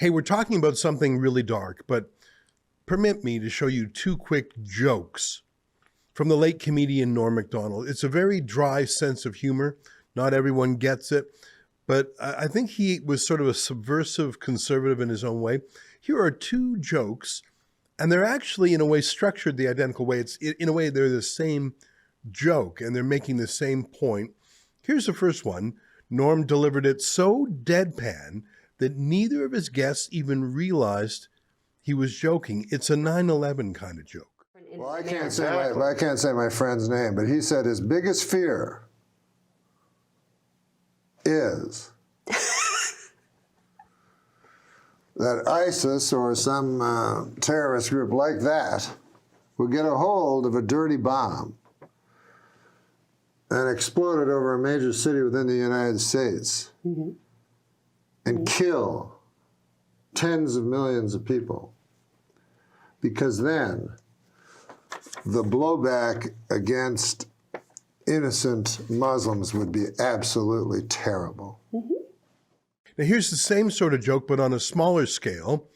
Hey, we're talking about something really dark, but permit me to show you two quick jokes from the late comedian Norm Macdonald. It's a very dry sense of humor. Not everyone gets it, but I think he was sort of a subversive conservative in his own way. Here are two jokes, and they're actually, in a way, structured the identical way. In a way, they're the same joke, and they're making the same point. Here's the first one. Norm delivered it so deadpan that neither of his guests even realized he was joking. It's a 9/11 kind of joke. Well, I can't say my friend's name, but he said his biggest fear is that ISIS or some terrorist group like that will get a hold of a dirty bomb and explode it over a major city within the United States and kill tens of millions of people. Because then the blowback against innocent Muslims would be absolutely terrible. Now, here's the same sort of joke, but on a smaller scale,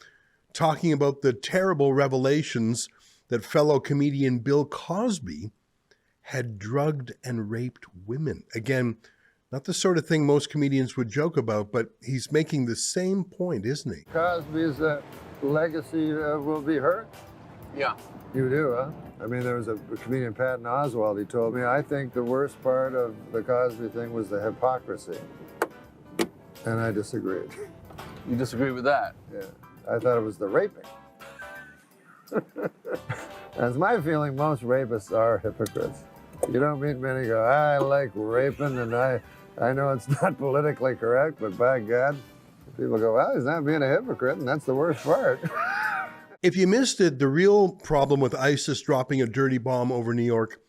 talking about the terrible revelations that fellow comedian Bill Cosby had drugged and raped women. Again, not the sort of thing most comedians would joke about, but he's making the same point, isn't he? Cosby's legacy will be hurt? Yeah. You do, huh? I mean, there was a comedian, Patton Oswalt, he told me, I think the worst part of the Cosby thing was the hypocrisy. And I disagreed. You disagree with that? Yeah. I thought it was the raping. That's my feeling. Most rapists are hypocrites. You don't meet many go, I like raping and I know it's not politically correct, but by God, people go, well, he's not being a hypocrite, and that's the worst part. If you missed it, the real problem with ISIS dropping a dirty bomb over New York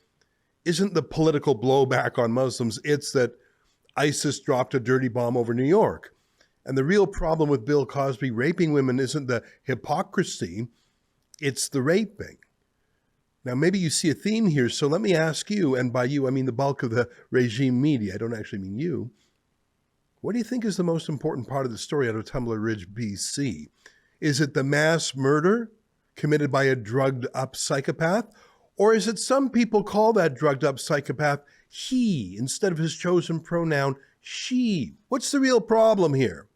isn't the political blowback on Muslims. It's that ISIS dropped a dirty bomb over New York. And the real problem with Bill Cosby raping women isn't the hypocrisy, it's the raping. Now, maybe you see a theme here, so let me ask you, and by you, I mean the bulk of the regime media, I don't actually mean you. What do you think is the most important part of the story out of Tumbler Ridge, BC? Is it the mass murder committed by a drugged-up psychopath? Or is it some people call that drugged-up psychopath he instead of his chosen pronoun, she? What's the real problem here?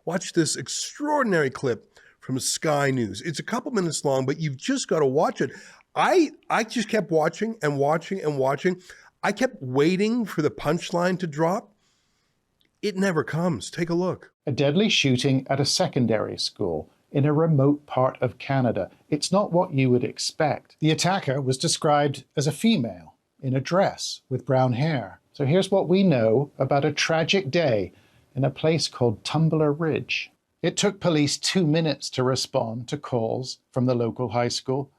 Watch this extraordinary clip from Sky News. It's a couple minutes long, but you've just got to watch it. I just kept watching and watching and watching. I kept waiting for the punchline to drop. It never comes. Take a look. A deadly shooting at a secondary school in a remote part of Canada. It's not what you would expect. The attacker was described as a female in a dress with brown hair. So here's what we know about a tragic day in a place called Tumbler Ridge. It took police 2 minutes to respond to calls from the local high school,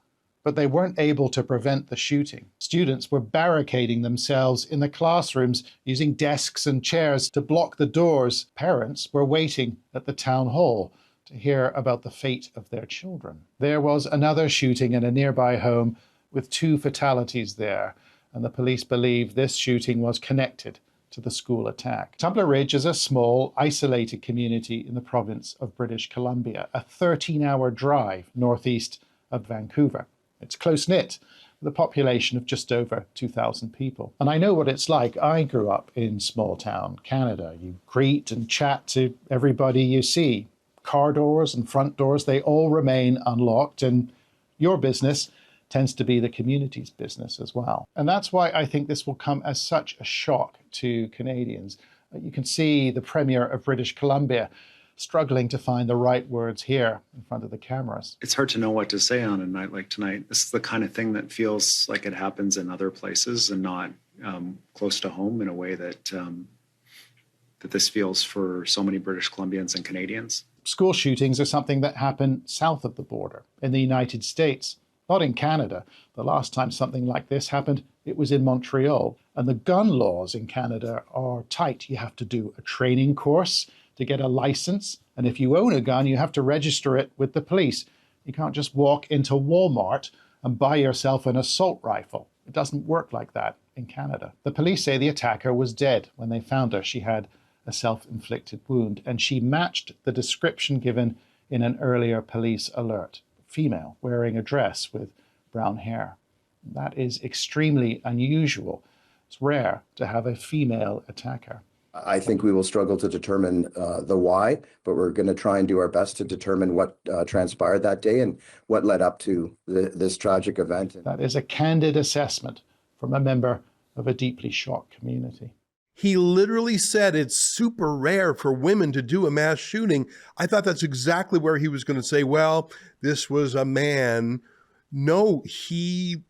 but they weren't able to prevent the shooting. Students were barricading themselves in the classrooms using desks and chairs to block the doors. Parents were waiting at the town hall to hear about the fate of their children. There was another shooting in a nearby home with 2 fatalities there, and the police believe this shooting was connected to the school attack. Tumbler Ridge is a small, isolated community in the province of British Columbia, a 13-hour drive northeast of Vancouver. It's close-knit, with a population of just over 2,000 people. And I know what it's like. I grew up in small-town Canada. You greet and chat to everybody you see. Car doors and front doors, they all remain unlocked, and your business tends to be the community's business as well. And that's why I think this will come as such a shock to Canadians. You can see the Premier of British Columbia struggling to find the right words here in front of the cameras. It's hard to know what to say on a night like tonight. This is the kind of thing that feels like it happens in other places and not close to home in a way that that this feels for so many British Columbians and Canadians. School shootings are something that happen south of the border in the United States, not in Canada. The last time something like this happened, it was in Montreal. And the gun laws in Canada are tight. You have to do a training course to get a license. And if you own a gun, you have to register it with the police. You can't just walk into Walmart and buy yourself an assault rifle. It doesn't work like that in Canada. The police say the attacker was dead when they found her. She had a self-inflicted wound, and she matched the description given in an earlier police alert. Female, wearing a dress with brown hair. That is extremely unusual. It's rare to have a female attacker. I think we will struggle to determine the why, but we're going to try and do our best to determine what transpired that day and what led up to this tragic event. That is a candid assessment from a member of a deeply shocked community. He literally said it's super rare for women to do a mass shooting. I thought that's exactly where he was going to say, well, this was a man. No, he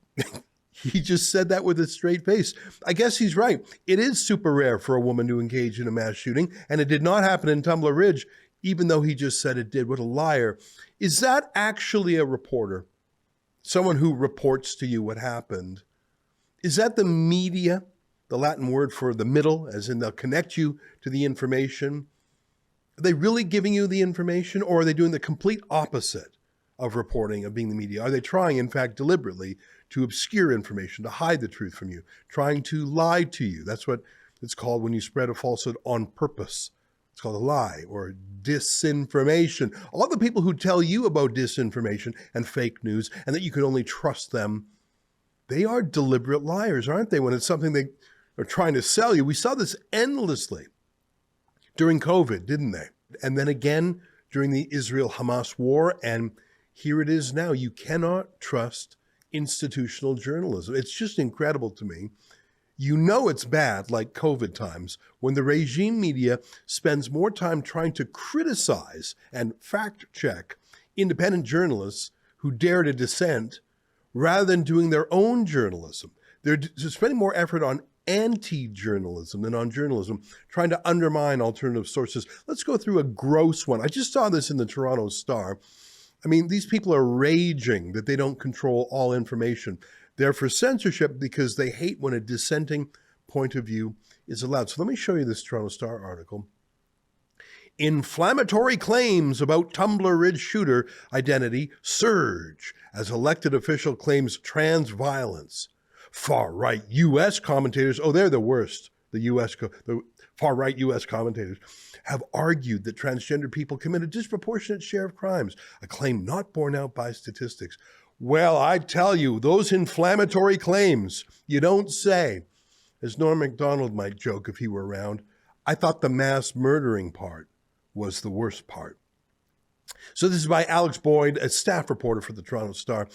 just said that with a straight face. I guess he's right. It is super rare for a woman to engage in a mass shooting, and it did not happen in Tumbler Ridge, even though he just said it did. What a liar. Is that actually a reporter? Someone who reports to you what happened? Is that the media? The Latin word for the middle, as in they'll connect you to the information. Are they really giving you the information, or are they doing the complete opposite of reporting, of being the media? Are they trying, in fact, deliberately to obscure information, to hide the truth from you, trying to lie to you? That's what it's called when you spread a falsehood on purpose. It's called a lie or disinformation. All the people who tell you about disinformation and fake news and that you can only trust them, they are deliberate liars, aren't they? When it's something they are trying to sell you. We saw this endlessly during COVID, didn't they? And then again during the Israel-Hamas war, and here it is now. You cannot trust institutional journalism. It's just incredible to me. You know it's bad, like COVID times, when the regime media spends more time trying to criticize and fact-check independent journalists who dare to dissent rather than doing their own journalism. They're spending more effort on anti-journalism than on journalism, trying to undermine alternative sources. Let's go through a gross one. I just saw this in the Toronto Star. I mean, these people are raging that they don't control all information. They're for censorship because they hate when a dissenting point of view is allowed. So let me show you this Toronto Star article. Inflammatory claims about Tumbler Ridge shooter identity surge as elected official claims trans violence. Far-right U.S. commentators, oh, they're the worst. The far-right U.S. commentators have argued that transgender people commit a disproportionate share of crimes, a claim not borne out by statistics. Well, I tell you, those inflammatory claims, you don't say. As Norm MacDonald might joke if he were around, I thought the mass murdering part was the worst part. So this is by Alex Boyd, a staff reporter for the Toronto Star.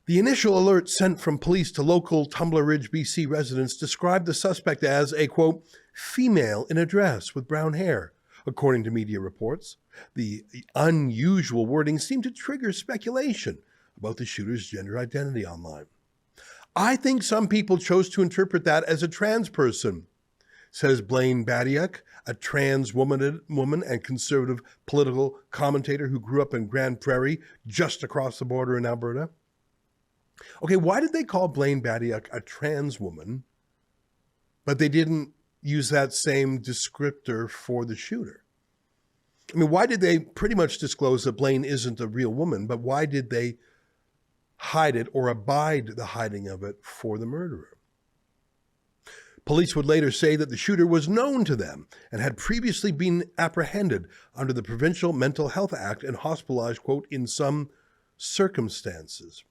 The initial alert sent from police to local Tumbler Ridge, BC residents described the suspect as a, quote, female in a dress with brown hair, according to media reports. The unusual wording seemed to trigger speculation about the shooter's gender identity online. I think some people chose to interpret that as a trans person, says Blaine Badiak, a trans woman and conservative political commentator who grew up in Grand Prairie, just across the border in Alberta. Okay, why did they call Blaine Badiak a trans woman, but they didn't use that same descriptor for the shooter? I mean, why did they pretty much disclose that Blaine isn't a real woman, but why did they hide it or abide the hiding of it for the murderer? Police would later say that the shooter was known to them and had previously been apprehended under the Provincial Mental Health Act and hospitalized, quote, in some circumstances.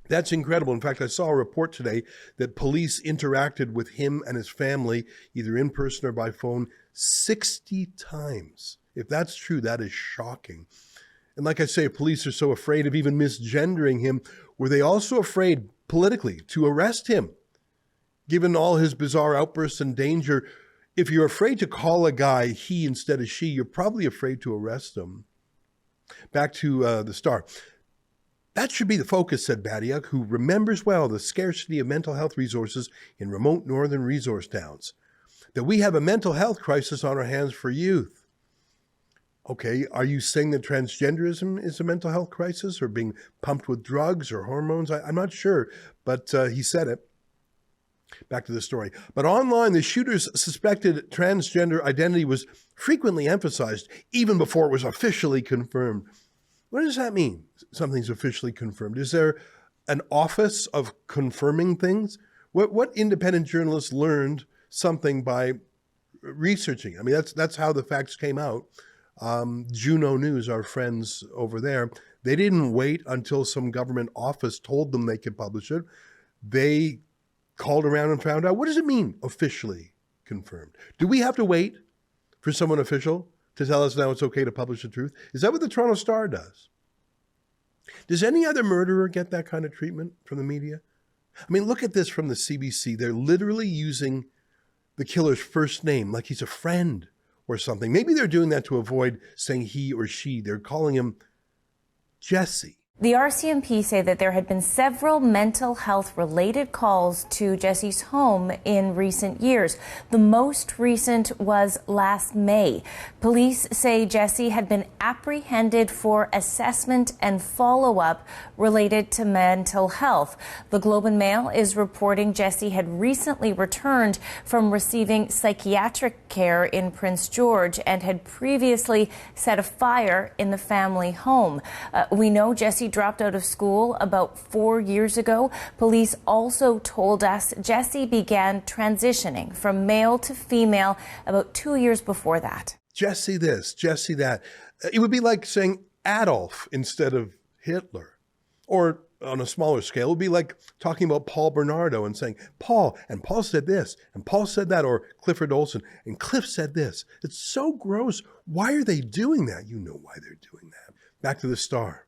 That's incredible. In fact, I saw a report today that police interacted with him and his family, either in person or by phone, 60 times. If that's true, that is shocking. And like I say, police are so afraid of even misgendering him. Were they also afraid politically to arrest him? Given all his bizarre outbursts and danger, if you're afraid to call a guy he instead of she, you're probably afraid to arrest him. Back to the Star. That should be the focus, said Badiak, who remembers well the scarcity of mental health resources in remote northern resource towns. That we have a mental health crisis on our hands for youth. Okay, are you saying that transgenderism is a mental health crisis or being pumped with drugs or hormones? I'm not sure, but he said it. Back to the story. But online, the shooter's suspected transgender identity was frequently emphasized, even before it was officially confirmed. What does that mean? Something's officially confirmed. Is there an office of confirming things? What independent journalist learned something by researching. I mean, that's how the facts came out. Juno News, our friends over there, they didn't wait until some government office told them they could publish it. They called around and found out, what does it mean, officially confirmed? Do we have to wait for someone official to tell us now it's okay to publish the truth? Is that what the Toronto Star does? Does any other murderer get that kind of treatment from the media? I mean, look at this from the CBC. They're literally using the killer's first name like he's a friend or something. Maybe they're doing that to avoid saying he or she. They're calling him Jesse. The RCMP say that there had been several mental health related calls to Jesse's home in recent years. The most recent was last May. Police say Jesse had been apprehended for assessment and follow-up related to mental health. The Globe and Mail is reporting Jesse had recently returned from receiving psychiatric care in Prince George and had previously set a fire in the family home. We know Jesse dropped out of school about 4 years ago. Police also told us Jesse began transitioning from male to female about 2 years before that. Jesse this, Jesse that. It would be like saying Adolf instead of Hitler. Or on a smaller scale, it would be like talking about Paul Bernardo and saying Paul, and Paul said this, and Paul said that, or Clifford Olson, and Cliff said this. It's so gross. Why are they doing that? You know why they're doing that. Back to the Star.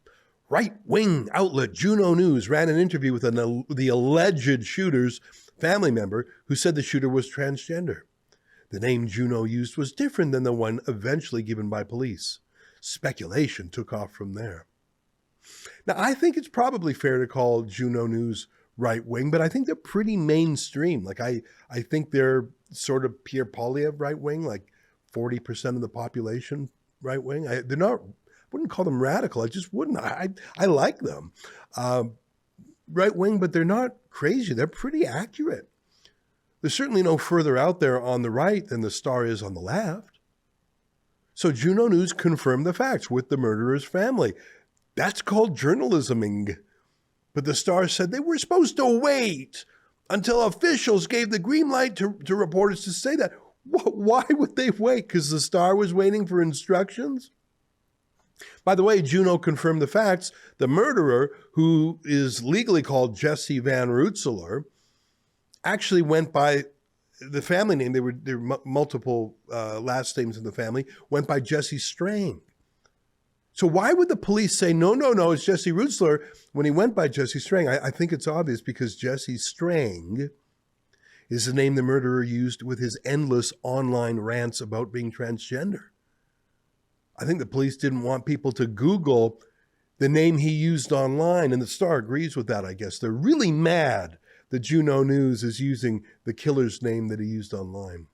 Right-wing outlet Juno News ran an interview with the alleged shooter's family member who said the shooter was transgender. The name Juno used was different than the one eventually given by police. Speculation took off from there. Now, I think it's probably fair to call Juno News right-wing, but I think they're pretty mainstream. Like, I think they're sort of Pierre Poilievre right-wing, like 40% of the population right-wing. They're not... wouldn't call them radical. I just wouldn't. I like them. Right wing, but they're not crazy. They're pretty accurate. They're certainly no further out there on the right than the Star is on the left. So Juno News confirmed the facts with the murderer's family. That's called journalisming. But the Star said they were supposed to wait until officials gave the green light to reporters to say that. Why would they wait? Because the Star was waiting for instructions? By the way, Juno confirmed the facts. The murderer, who is legally called Jesse Van Rootselaar, actually went by the family name. There were multiple last names in the family, went by Jesse Strang. So why would the police say, no, it's Jesse Rootselaar when he went by Jesse Strang? I think it's obvious because Jesse Strang is the name the murderer used with his endless online rants about being transgender. I think the police didn't want people to Google the name he used online, and the Star agrees with that, I guess. They're really mad that Juno News is using the killer's name that he used online.